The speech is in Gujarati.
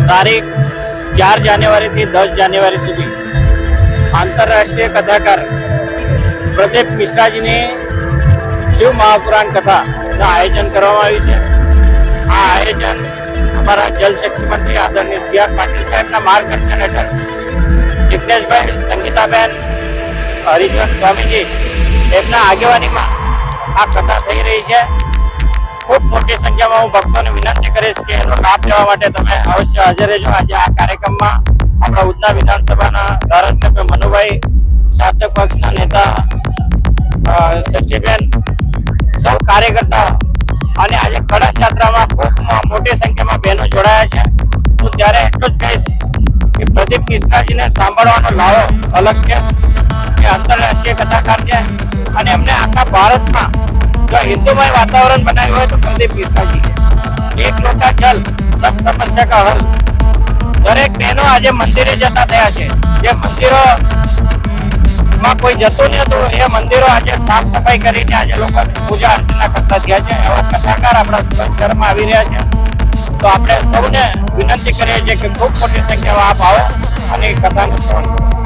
તારીખ 4 જાન્યુઆરીથી 10 જાન્યુઆરી સુધી આંતરરાષ્ટ્રીય કથાકાર પ્રદીપ મિશ્રાજીની શિવ મહાપુરાણ કથાનું આયોજન કરવામાં આવ્યું છે. આ આયોજન અમારા જલશક્તિ મંત્રી આદરણીય CR પાટીલ સાહેબના માર્ગદર્શન હેઠળ જિગ્નેશભાઈ, સંગીતાબેન, હરિજન સ્વામીજી એમના આગેવાનીમાં આ કથા થઈ રહી છે. ખૂબ મોટી સંખ્યામાં હું ભક્તોને વિનંતી કરીશ કે એનો લાભ લેવા માટે તમે અવશ્ય હાજર રહેજો. આજે આ કાર્યક્રમમાં આપણા ઉધના વિધાનસભાના ધારાસભ્ય મનુભાઈ, શાસક પક્ષના નેતા શશીબેન, સૌ કાર્યકર્તાઓ અને આજે કળશ યાત્રામાં ખૂબ મોટી સંખ્યામાં બહેનો જોડાયા છે. હું ત્યારે એટલું જ કહીશ કે પ્રદીપ મિશ્રાજીને સાંભળવાનો લાવો અલગ છે, કે આંતરરાષ્ટ્રીય કથાકાર છે અને એમને આખા ભારતમાં જો હિન્દુમય વાતાવરણ બનાવ્યું હોય તો પ્રદીપ મિશ્રાજી છે. એક લોટા જલ સબ સમસ્યા કા હલ. દરેક બહેનો આજે મંદિરે જતા થયા છે. જે મંદિરો માં કોઈ જતું નહીં હતું એ મંદિરો આજે સાફ સફાઈ કરીને આજે લોકો પૂજા અર્ચના કરતા થયા છે. એવા કથાકાર આપણા સુરત શહેરમાં આવી રહ્યા છે. તો આપણે સૌને વિનંતી કરીએ છીએ કે ખૂબ મોટી સંખ્યામાં આપ આવો અને કથાનું શ્રવણ કરો.